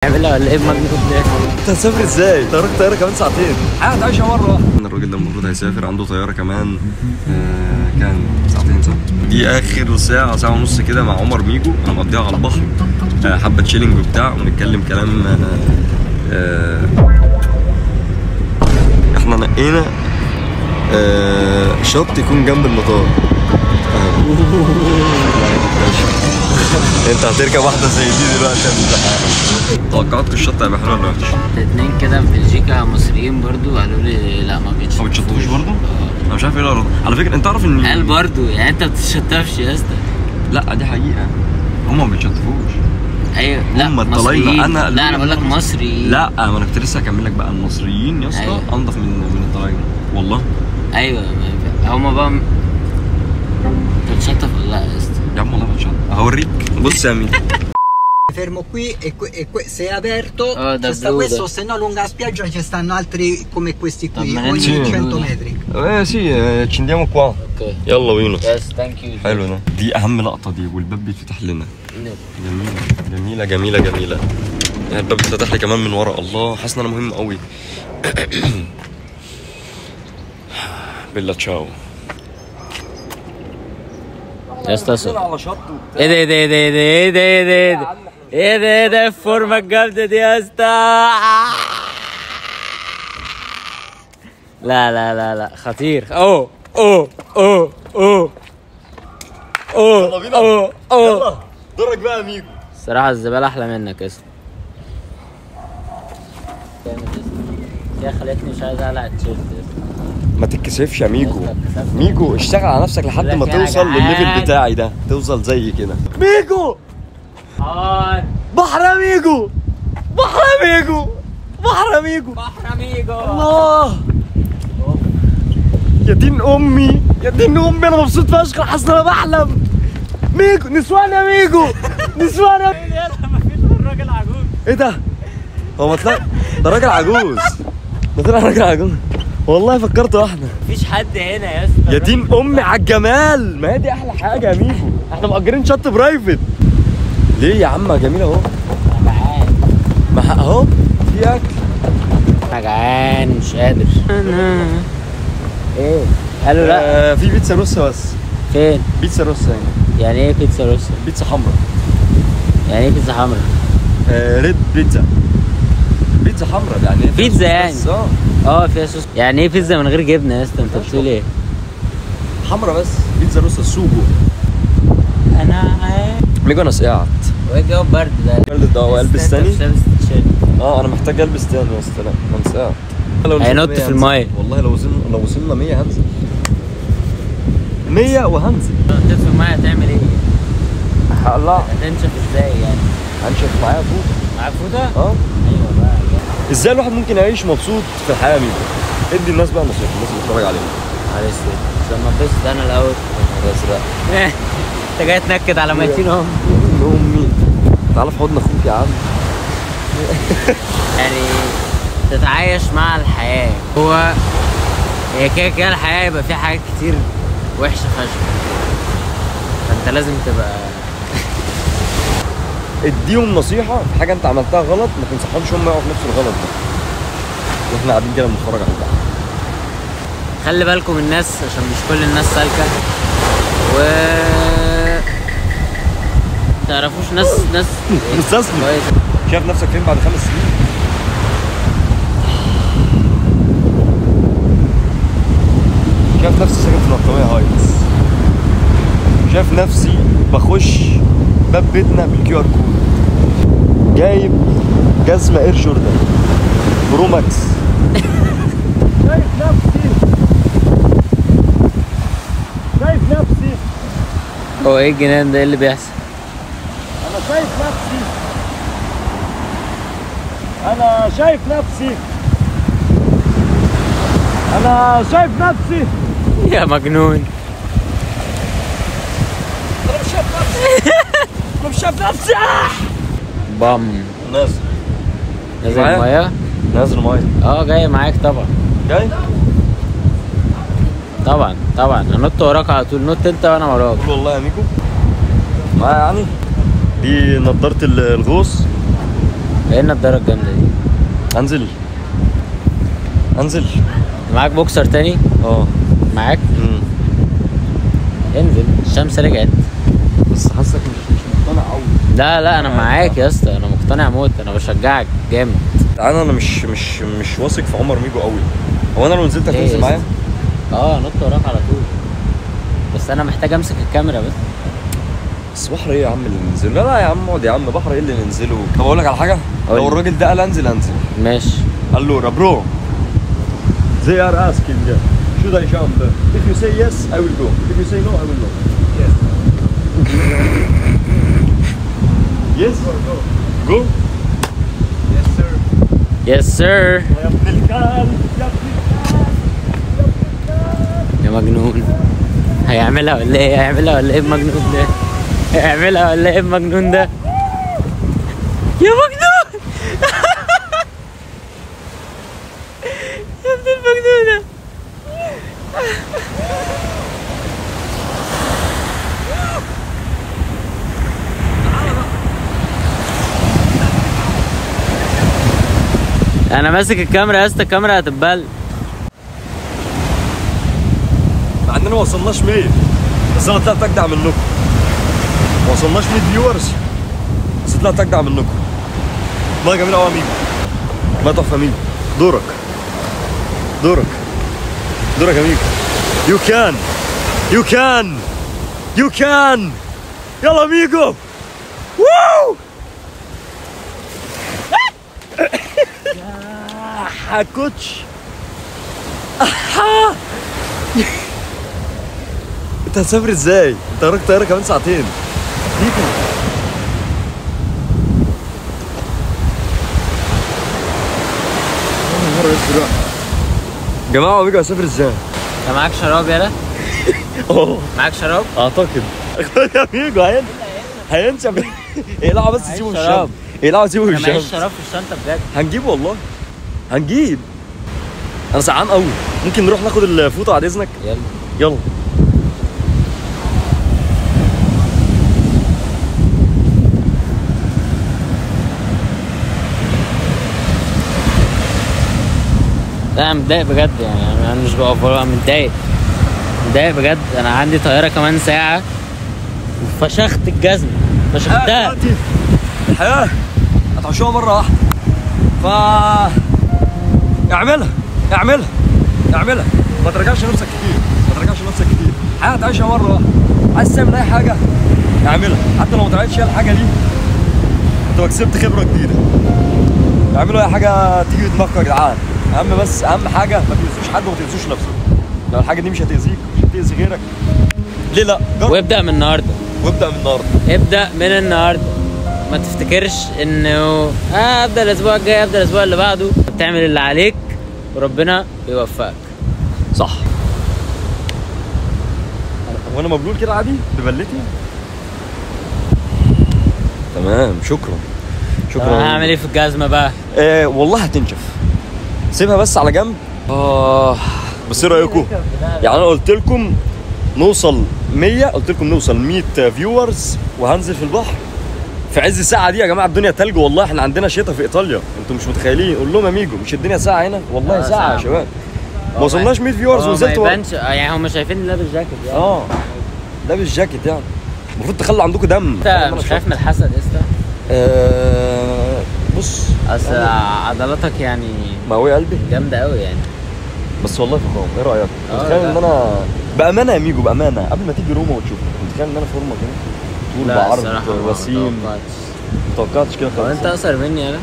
اعملها ولا ايه المجنون ده؟ انت هتسافر ازاي؟ طيارة كمان ساعتين. قاعد عايشة مرة واحدة. الراجل ده المفروض هيسافر، عنده طيارة كمان كان ساعتين صح؟ دي آخر ساعة ونص كده مع عمر ميجو، هنقضيها على البحر. حبة تشيلنج وبتاع ونتكلم كلام. احنا نقينا شط يكون جنب المطار. انت هتركب واحدة زي دي دلوقتي يا توقعاتك الشط هيبقى حلو ولا وحش؟ اتنين كده في بلجيكا مصريين برضو قالوا لي لا ما بتشطفوش برضو؟ انا مش عارف ايه الغرض. على فكرة انت عارف ان قال برضو يعني انت ما بتتشطفش يا اسطى. لا دي حقيقة، هما ما بيتشطفوش. ايوه لا مصريين. لا انا بقول لك مصريين. لا ما انا كنت لسه هكمل لك بقى. المصريين يا اسطى أيوة. انضف من الطلاينة والله. ايوه هما بقى. انت بتشطف ولا لا يا اسطى؟ يا عم والله بتشطف. هوريك. بص يا مين. Fermo qui e se è aperto c'è sta questo, se no lungo la spiaggia ci stanno altri come questi qui ogni 100 metri. sì, ci andiamo qua. اوكي يلا بينا. يس ثانك يو. حلو ده. دي اهم لقطة دي، والباب بيتفتح لنا. جميلة جميلة جميلة جميلة. الباب بيتفتح لي كمان من ورا. الله حاسس ان انا مهم قوي. بيلا تشاو. يا اسطى ايه ده ايه ده ايه ده ايه ده ايه ده ايه ده ايه ده ايه ده الفورمه الجامده دي يا اسطى. لا لا لا لا خطير. اوه اوه اوه اوه اوه يلا بينا. اوه يلا دورك بقى يا ميجو. الصراحه الزباله احلى منك يا اسطى. يا خلتني مش عايز اقلع التيشيرت. ما تتكسفش يا ميجو. ميجو اشتغل على نفسك لحد ما توصل للليفل بتاعي ده، توصل زي كده. ميجو بحر يا ميجو، بحر يا ميجو، بحر يا ميجو، بحر يا ميجو. الله يا دين امي، يا دين امي انا مبسوط فشخ، حاسس ان انا بحلم. ميجو نسوان يا ميجو، نسوان يا الراجل عجوز. ايه ده؟ هو ما طلع ده راجل عجوز. ده طلع راجل عجوز. والله فكرت واحدة. مفيش حد هنا يا اسطى. يا دين امي على الجمال، ما هي دي احلى حاجة يا ميجو. احنا مأجرين شط برايفت. ليه يا عم؟ جميل اهو. انا جعان. ما اهو في اكل. انا جعان مش قادر. ايه؟ قالوا لا. في بيتزا روسا بس. فين؟ بيتزا روسا هنا. يعني ايه بيتزا روسا؟ بيتزا حمراء. يعني ايه بيتزا حمراء؟ ريد بيتزا. بيتزا حمراء يعني ايه؟ بيتزا يعني. فيها صوص. يعني ايه بيتزا من غير جبنه يا اسطى؟ انت بتقول ايه؟ حمراء بس. بيتزا روسا سوجو. انا عارف. ميجو انا سقعت. وايه الجو برد ده؟ برد ده. والبس تاني؟ لابس تيشيرت. انا محتاج البس تاني يا اسطى. لا انا سقعت. هينط في المايه. والله لو وصلنا 100 هنزل. 100 وهنزل. نطيت في المايه هتعمل ايه؟ الله. هتنشف ازاي يعني؟ هنشف معايا فوطه. معاك فوطه؟ ايوه بقى. ازاي الواحد ممكن يعيش مبسوط في الحياه يا ميجو؟ ادي الناس بقى نصيحه، الناس اللي بتتفرج علينا. معلش لما اتبسط انا الاول. ازرق. انت جاي تنكد على ميتين امي. تعال في حضن اخوك يا عم. يعني تتعايش مع الحياه. هي كده الحياه يبقى فيها حاجات كتير وحشه فشخ، فانت لازم تبقى اديهم نصيحه في حاجه انت عملتها غلط، ما تنصحهمش هم يقعوا في نفس الغلط ده. واحنا قاعدين كده بنتفرج على بعض. خلي بالكم الناس عشان مش كل الناس سالكه، و تعرفوش ناس مستسلم. شايف نفسك فين بعد 5 سنين؟ شايف نفسي ساكن في نطوية هايتس. شايف نفسي بخش باب بيتنا بالكيو ار كود، جايب جزمة اير جوردن برو ماكس. شايف نفسي. هو ايه الجنان ده؟ ايه اللي بيحصل؟ انا شايف نفسي. يا مجنون. انا مش شايف نفسي. بام. نازل الميه. نازل ميه. جاي معاك طبعا. جاي طبعا هنط وراك على طول. نط انت وانا وراك. قول والله يا ميجو معايا يعني. دي نضارة الغوص ايه النضاره الجامده دي؟ انزل معاك بوكسر تاني؟ معاك؟ انزل، الشمس رجعت. بس حاسك مش مقتنع قوي. لا انا معاك يا اسطى، انا مقتنع موت، انا بشجعك جامد. انا مش واثق في عمر ميجو قوي. هو انا لو نزلت هتنزل معايا؟ نط وراك على طول، بس انا محتاج امسك الكاميرا بس بحر ايه يا عم اللي ننزله؟ لا يا عم اقعد يا عم، بحر ايه اللي ننزله؟ طب اقول لك على حاجه، لو الراجل ده قال انزل ماشي. Allora bro, they are asking should I jump? If you say yes I will go, if you say no I will not. Yes. Yes or go? Go? Yes sir. Yes sir. يا مجنون، هيعملها ولا ايه؟ المجنون ده هيعملها ولا ايه المجنون ده؟ يا مجنون يا ابن المجنونة. انا ماسك الكاميرا يا اسطى، الكاميرا هتتبل. مع اننا ما وصلناش 100 بس انا طلعت اجدع منكم. ما وصلناش 100 فيورز بس طلعت اجدع منكم. والله جميل قوي يا ميجو، والله تحفه ميجو. دورك يا ميجو. You can يلا ميجو. واو يا كوتش. انت هتسافر ازاي؟ انت وراك طياره كمان ساعتين. ميجو يا جماعه، ميجو هيسافر ازاي؟ انت معاك شراب يالا؟ معاك شراب؟ اعتقد. يا ميجو هينشف. اقلعوا بس سيبوا الشام. اقلعوا سيبوا الشام. انا معيش شراب في الشنطه بجد. هنجيب والله هنجيب. انا سعان قوي. ممكن نروح ناخد الفوطه بعد اذنك؟ يلا لا انا متضايق بجد، يعني انا مش بأوفر، انا متضايق بجد. انا عندي طياره كمان ساعه وفشخت الجزمه، فشختها. الحياه هتعيشوها مره واحده، اعملها. ما ترجعش نفسك كتير. الحياه هتعيشها مره واحده. عايز تعمل اي حاجه اعملها، حتى لو ما طلعتش هي الحاجه دي انت كسبت خبره جديده. اعملوا اي حاجه تيجي في دماغكم يا جدعان. اهم حاجه ما تاذوش حد وما تاذوش نفسكم. لو الحاجه دي مش هتاذيك مش هتاذي غيرك، ليه لا؟ وابدا من النهارده. ابدا من النهارده. ما تفتكرش انه ابدا الاسبوع الجاي، ابدا الاسبوع اللي بعده. بتعمل اللي عليك وربنا بيوفقك. صح. وانا مبلول كده عادي ببلتي. تمام شكرا. هعمل ايه في الجزمه بقى؟ والله هتنشف، سيبها بس على جنب. بس ايه رايكم؟ يعني انا قلت لكم نوصل 100، قلت لكم نوصل 100 فيورز وهنزل في البحر في عز الساعه دي. يا جماعه الدنيا تلج والله، احنا عندنا شتاء في ايطاليا، انتوا مش متخيلين. قول لهم يا ميجو مش الدنيا ساعه هنا؟ والله ساعه يا شباب. ما وصلناش 100 فيورز ونزلت. ما يبانش يعني، هم شايفين لابس جاكيت يعني. لابس جاكيت يعني. المفروض تخلي عندكم دم. انت مش خايف من الحسد يا اسطى؟ بص اصل عضلاتك يعني مقوي قلبي جامده قوي يعني. بس والله فخام. ايه رايك؟ متخيل ان انا بامانه يا ميجو، بامانه قبل ما تيجي روما وتشوف متخيل ان انا فورمه كده طول بعرض وسيم؟ متوقعتش كده خالص. انت اقصر مني انا؟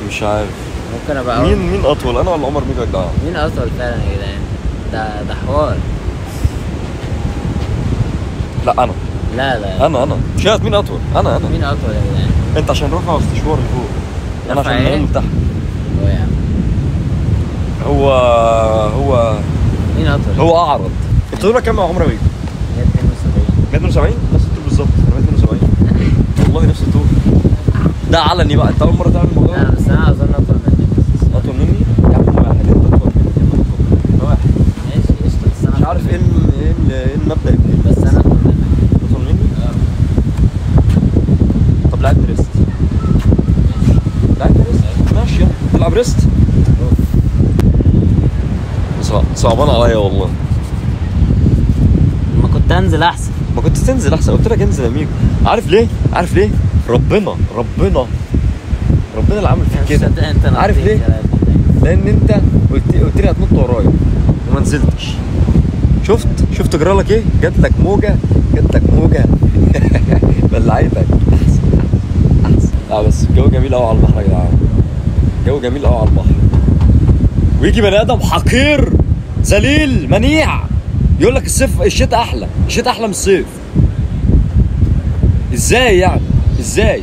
مش عارف. ممكن ابقى مين اطول، انا ولا عمر ميجو يا جدعان؟ مين اطول فعلا يا جدعان؟ ده حوار. لا انا انا شايف مين اطول. انا مين اطول يا جدعان؟ انت عشان رافع استشوار لفوق، انا عشان من تحت. هو يا عم هو مين اطول؟ هو اعرض. انت طولك كام يا عمر ميجو؟ 172 نفس الطول بالظبط. انا 172 والله نفس الطول. ده علني بقى. انت اول مره تعمل الموضوع ده؟ بس انا اظن اطول مني يا عم. واحد انت اطول مني. واحد ماشي قشطه. بس انا مش عارف ايه المبدا الجديد. بس انا اطول طب لعبت ريست؟ لعبت تلعب ريست؟ صعبان عليا والله. ما كنت انزل احسن. ما كنت تنزل احسن، قلت لك انزل يا ميجو. عارف ليه؟ عارف ليه؟ ربنا اللي عامل فيك كده. عارف ليه؟ لان انت قلت لي هتنط ورايا وما نزلتش. شفت جرى لك ايه؟ جات لك موجه بلعتك. احسن. لا بس الجو جميل قوي على البحر يا جدعان. الجو جميل قوي على البحر. ويجي بني ادم حقير ذليل منيع يقول لك الشتاء احلى من الصيف. ازاي يعني؟ ازاي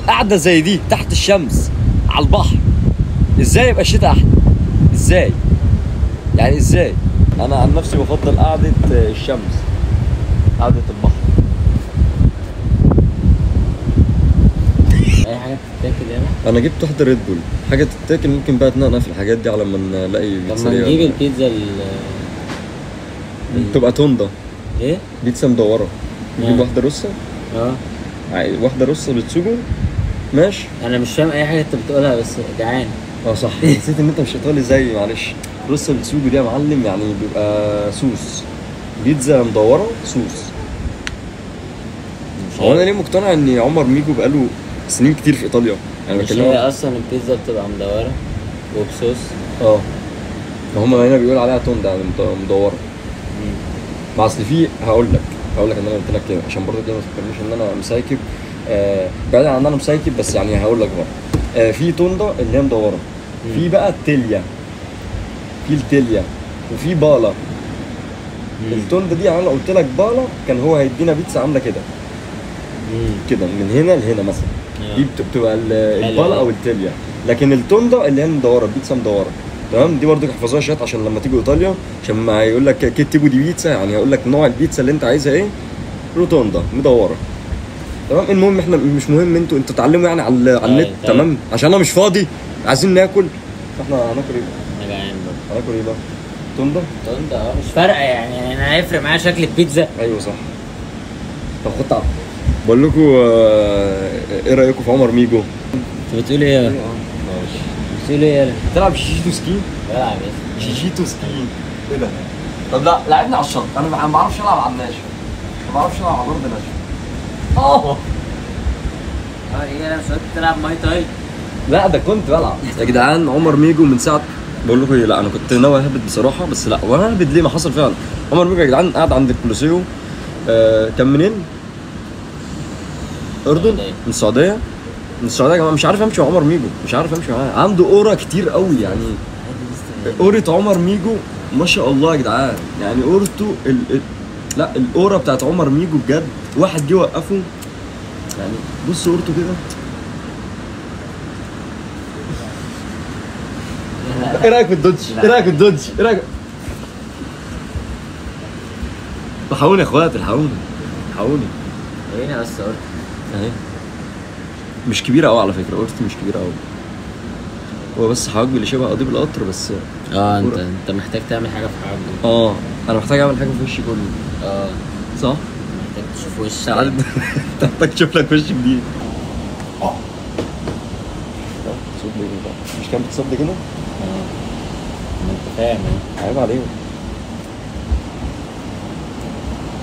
قاعده زي دي تحت الشمس على البحر ازاي يبقى الشتاء احلى؟ ازاي يعني؟ ازاي؟ انا عن نفسي بفضل قعده الشمس، قعده البحر. اي حاجه تتاكل هنا؟ انا جبت واحده ريد بول، حاجه تتاكل. ممكن بقى تنقنق في الحاجات دي على ما نلاقي بيتزا. طب ما نجيب البيتزا تبقى توندا. ايه؟ بيتزا مدوره. نجيب واحده روسه. واحده روسه بتسوجو. ماشي. انا مش فاهم اي حاجه انت بتقولها بس جعان. صح. نسيت ان انت مش ايطالي زي معلش. روسه بالسوجو دي يا معلم يعني بيبقى صوص. بيتزا مدوره صوص. هو انا ليه مقتنع ان عمر ميجو بقاله سنين كتير في ايطاليا؟ يعني مش هي اصلا البيتزا بتبقى مدوره وبصوص. فهم هنا بيقول عليها توندا يعني مدوره. ما اصل في هقول لك ان انا قلت لك كده عشان برضه كده ما تفكرنيش ان انا مسايكب. بعيدا عن ان انا مسايكب بس يعني هقول لك برضه في توندا اللي هي مدوره. في بقى التيليا. في التيليا وفي بالا. التوندا دي انا قلت لك بالا كان هو هيدينا بيتزا عامله كده من هنا لهنا مثلا. دي بتبقى البالا او التيليا. لكن التوندا اللي هي مدوره، بيتزا مدوره. تمام. دي برضه احفظوها شويه عشان لما تيجوا ايطاليا، عشان ما هيقول لك كتبوا دي بيتزا يعني هيقول لك نوع البيتزا اللي انت عايزها ايه. روتوندا مدوره. تمام. المهم احنا مش مهم انتوا تعلموا يعني على النت. تمام. عشان انا مش فاضي عايزين ناكل. احنا هناكل ايه؟ انا جعان برضه. هناكل ايه بقى؟ توندا مش فارقه يعني انا هيفرق معايا شكل البيتزا. ايوه صح. طب خد تعال بقول لكم ايه رايكم في عمر ميجو؟ انت بتقول ايه؟ ماشي. بتقول ايه يالا؟ تلعب شيشيتو سكي؟ بلعب ايه؟ شيشيتو سكي. ايه ده؟ طب لا لعبني على الشط. انا ما بعرفش العب على الناشف. ما بعرفش العب على الارض ناشف. ايه انا مش قلت تلعب ماي تاي؟ لا ده كنت بلعب يا جدعان. عمر ميجو من ساعه بقول لكم ايه. لا انا كنت ناوي اهبد بصراحه بس لا. وانا اهبد ليه؟ ما حصل فعلا. عمر ميجو يا جدعان قاعد عند الكولوسيو. كان منين؟ اردن. من السعوديه يا جماعه. مش عارف امشي مع عمر ميجو. مش عارف امشي معاه. عنده اورا كتير قوي يعني. اورة عمر ميجو ما شاء الله يا جدعان. يعني اورته لا الاورا بتاعت عمر ميجو بجد. واحد جه وقفه يعني. بص اورته كده. ايه رايك في الدوج؟ ايه رايك؟ الحقوني يا اخوات الحقوني. ايه بس قلت اهي. مش كبيره قوي على فكره. اورتي مش كبيره قوي. هو بس حواجبي اللي شبه قضيب القطر بس. انت محتاج تعمل حاجه في حواجبك. انا محتاج اعمل حاجه في وشي كله. صح. محتاج تشوف وشك. انت محتاج تشوف لك وش جديد. مش كان بتصب كده؟ ما انت فاهم عيب عليهم.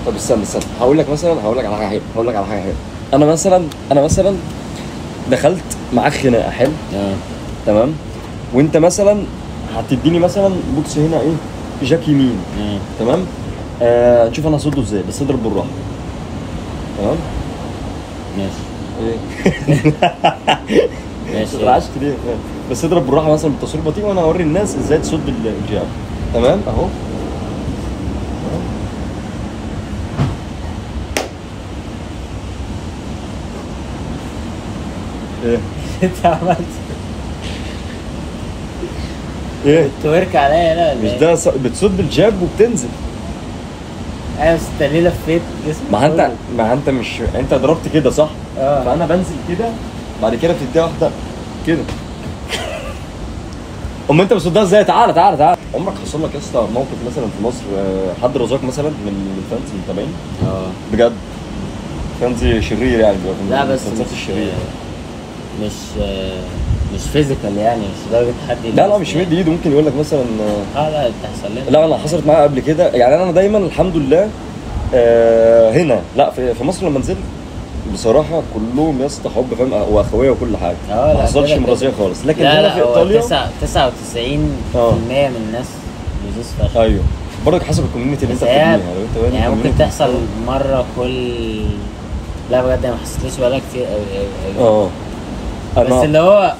طب استنى هقول لك على حاجه حلوه. انا مثلا دخلت معاك خناقه حلو. تمام. وانت مثلا هتديني مثلا بوكس هنا ايه جاك يمين. تمام. نشوف انا هصده ازاي بس اضرب بالراحه. تمام ماشي. ماشي. رعشت ليه؟ بس اضرب بالراحه مثلا بالتصوير بطيء وانا هوري الناس ازاي تصد الجاب. تمام اهو. ايه انت عملت ايه؟ تورك عليا لا مش ده بتصد الجاب وبتنزل. ايوه بس انت ليه لفيت جسمك؟ ما انت مش انت ضربت كده صح؟ فانا بنزل كده بعد كده بتديها واحده كده. انت بتصدها ازاي؟ تعالى عمرك حصل لك يا اسطى موقف مثلا في مصر حد رزاك مثلا من الفانز المتابعين؟ بجد فانز شرير يعني. لا بس الشرير مش مش فيزيكال يعني، مش لدرجه حد لا مش مد ايده، ممكن يقول لك مثلا لا بتحصل لنا. لا انا حصلت معايا قبل كده يعني. انا دايما الحمد لله هنا لا في مصر لما نزلت بصراحه كلهم يا اسطى حب فاهم واخويه وكل حاجه، ما حصلش مرضيه خالص. لكن هنا في ايطاليا 99% من الناس لذيذ فشخ. ايوه برضك حسب الكوميونتي اللي انت بتبنيها. يعني ممكن تحصل مره كل، لا بجد ما حسيتش بقالها كتير قوي. بس اللي هو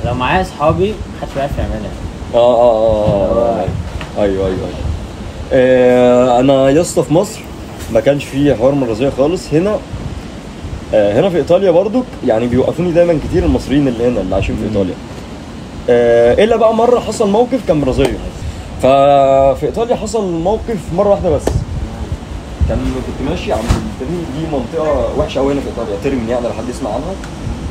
لو معايا اصحابي محدش بيعرف يعملها. ايوه انا يا اسطى في مصر ما كانش فيه حوار مرضيه خالص. هنا في ايطاليا برضك يعني بيوقفوني دايما كتير المصريين اللي هنا اللي عايشين في ايطاليا. الا بقى مره حصل موقف كان مرضيه. ففي ايطاليا حصل موقف مره واحده بس. كنت ماشي عند الترمي، دي منطقه وحشه قوي هنا في ايطاليا، ترمي يعني لو حد يسمع عنها.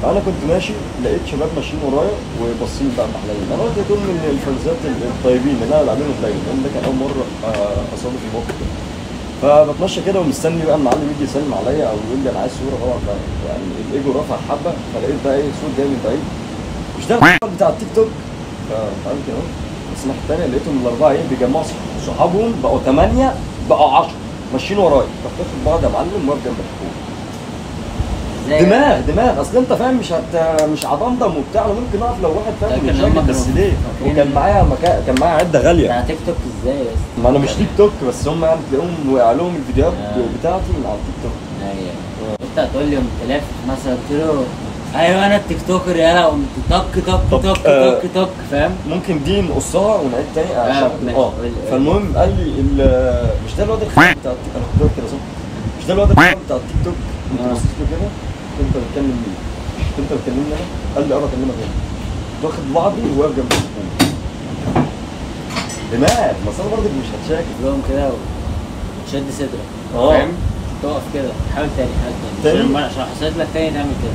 فانا كنت ماشي لقيت شباب ماشيين ورايا وباصين بقى محلين. انا قلت دول من الفرزات الطيبين اللي انا بقابلهم دايما، لان ده كان اول مره اصادف الموقف ده. فبتمشى كده ومستني بقى المعلم يجي يسلم عليا او يقول لي انا عايز صوره. طبعا يعني الايجو رفع حبه، فلقيت بقى ايه صوت جاي من بعيد، مش ده بتاع التيك توك. فقلت كده بس الناحيه الثانيه لقيتهم الاربعه ايه بيجمعوا صحابهم، بقوا 8 بقوا 10 ماشيين ورايا. فبتاخد بعض يا معلم واقف جنب الحكومه. دماغ اصل انت فاهم مش عضمضم وبتاع. انا ممكن اقف لو واحد فاهم مش راجل، بس ليه؟ وكان معايا عده غاليه. بتاع تيك توك ازاي بس؟ ما انا مش تيك توك، بس هم يعني تلاقيهم وقع لهم الفيديوهات بتاعتي من على التيك توك. ايوه انت هتقول لي قمت لافف مثلا قلت له ايوه انا التيك توكر يالا، قمت توك فاهم؟ ممكن دي نقصها ونعيد تاني عشان فالمهم قال لي مش ده الواد بتاع التيك توك؟ انا كنت كده صح؟ مش ده الواد بتاع التيك توك؟ انت بصيت له كده انت بتكلم مين؟ انت بتكلمني انا؟ قال لي انا بكلمك انت. واخد بعضي وواقف جنب الحكومه. دماغ بس انا برضك مش هتشاكل لهم كده وتشد صدرك فاهم؟ تقف كده حاول تاني عشان حصلت لك تاني تعمل كده.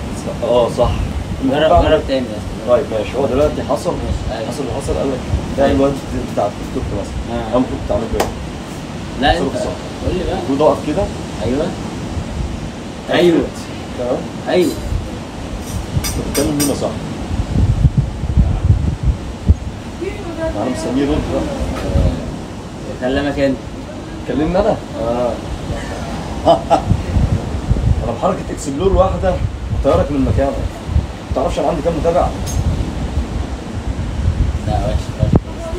صح. جرب تاني. طيب ماشي. هو دلوقتي حصل اللي حصل. قال لك ده الواد بتاع التيك توك مثلا انا المفروض تعمل ايه؟ لا انت قول لي بقى. المفروض اقف كده. ايوه تمام. ايوه انت بتتكلم مين صح؟ انا مستنيه يرد بقى. بكلمك انت. كلمني انا؟ انا بحركه اكسبلور واحده طيارك من مكانك. ما تعرفش انا عندي كام متابع؟ لا وحش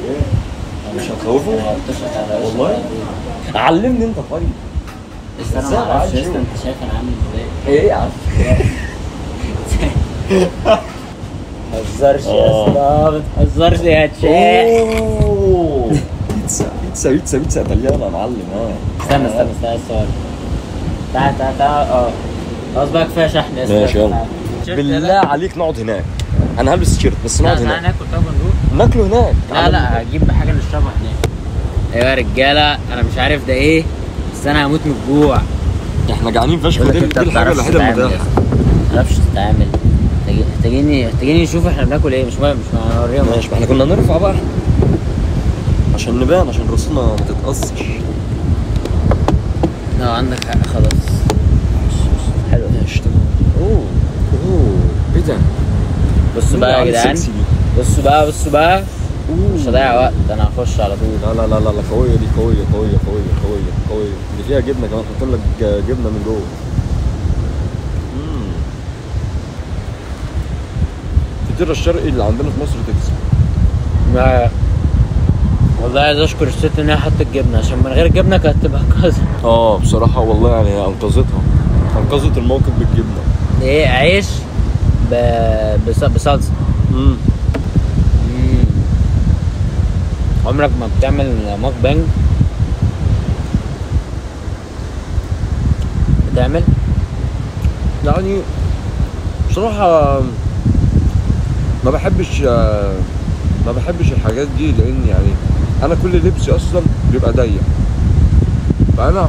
ايه؟ مش هتخوفه؟ والله علمني انت. طيب بس انا ما اعرفش انت شايف انا عامل ازاي؟ ايه يا عم؟ ما تهزرش يا اسطى، ما تهزرش يا تشاح. بيتزا ايطاليانا يا معلم. استنى السؤال. تعال خلاص بقى كفايه شحن يا اسطى. ماشي يلا بالله عليك نقعد هناك. انا هلبس تيشيرت بس نقعد هناك. ناكل طبعا ناكله هناك. لا هجيب حاجه نشربها هناك. ايوه يا رجاله انا مش عارف ده ايه بس انا هموت من الجوع. احنا جعانين فشخ. دي الحاجه الوحيده المتاحه. ما تعرفش تتعامل. محتاجين نشوف احنا بناكل ايه. مش هنوريهم. ماشي احنا كنا نرفع بقى عشان نبان، عشان راسنا ما تتقصش. عندك حق خلاص. حلو ماشي تمام. اوه ايه ده؟ بصوا بقى يا جدعان. بصوا بقى مش هضيع وقت، انا هخش على طول. لا قويه دي. قويه دي فيها جبنه كمان. حط لك جبنه من جوه. الفطيره الشرقي اللي عندنا في مصر تكسب. لا والله عايز اشكر الست ان هي حطت جبنه، عشان من غير جبنه كانت تبقى قذره. بصراحه والله يعني انقذت الموقف بالجبنه. ايه عيش بصلصه. عمرك ما بتعمل ماك بتعمل؟ يعني بصراحه ما بحبش الحاجات دي، لان يعني انا كل لبسي اصلا بيبقى ضيق. فانا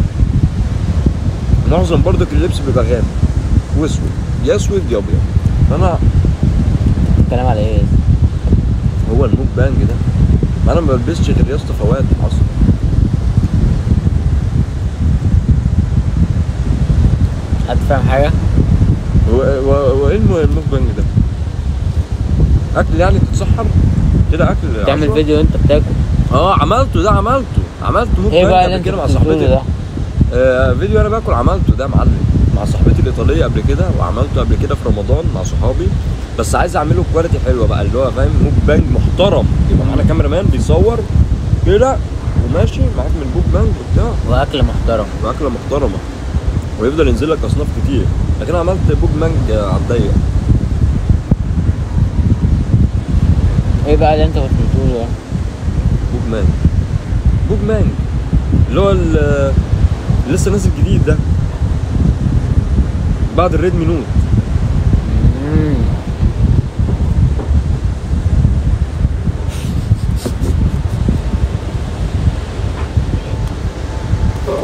معظم برضك اللبس بيبقى غامق واسود، يا اسود يا ابيض. فانا الكلام على ايه؟ هو الموك بانج ده ما انا ما بلبسش غير يا اسطى فواتح اصلا. هتفهم حاجه؟ وايه الموك بانج ده؟ اكل يعني تتسحر كده، اكل تعمل فيديو انت بتاكل. عملته ممكن ايه بقى اللي انت مع صاحبتي ده؟ فيديو انا باكل عملته ده يا معلم مع صاحبتي الايطاليه قبل كده، وعملته قبل كده في رمضان مع صحابي، بس عايز اعمله كواليتي حلوه بقى، اللي هو فاهم موك بانج محترم، يبقى معانا كاميرا مان بيصور كده وماشي معاك من البوك بانج وبتاع، واكله محترمه ويفضل ينزل لك اصناف كتير. لكن انا عملت بوك بانج على الضيق. ايه بقى اللي انت كنت بتقوله ده؟ بوك مانج اللي هو اللي لسه نازل جديد ده بعد الريدمي نوت.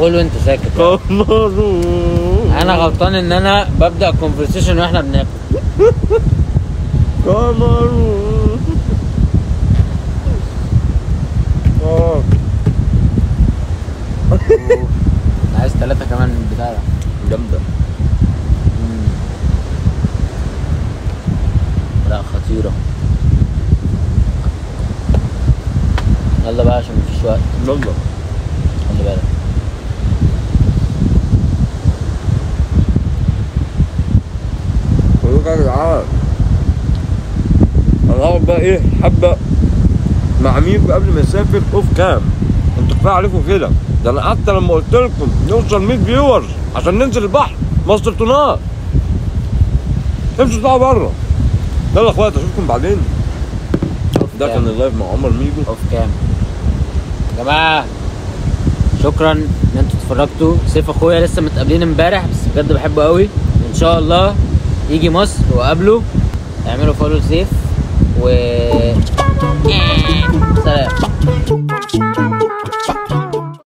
قول وانت ساكت. انا غلطان ان انا ببدا كونفرسيشن واحنا بناكل. عايز 3 كمان من البتاع ده. جامده. لا خطيره. يلا بقى عشان مفيش وقت. يلا خلي بالك. يا جدعان انا هقعد بقى ايه حبه مع ميكو قبل ما يسافر اوف كام. انتوا كفايه عليكم كده، ده انا حتى لما قلت لكم نوصل 100 فيورز عشان ننزل البحر ما وصلتوناش. امشوا اطلعوا بره. يلا يا اخوات اشوفكم بعدين. ده كان اللايف مع عمر ميجو اوف كام. يا جماعه شكرا ان انتوا اتفرجتوا. سيف اخويا لسه متقابلين امبارح بس بجد بحبه قوي. ان شاء الله يجي مصر وقابله. اعملوا فولو لسيف و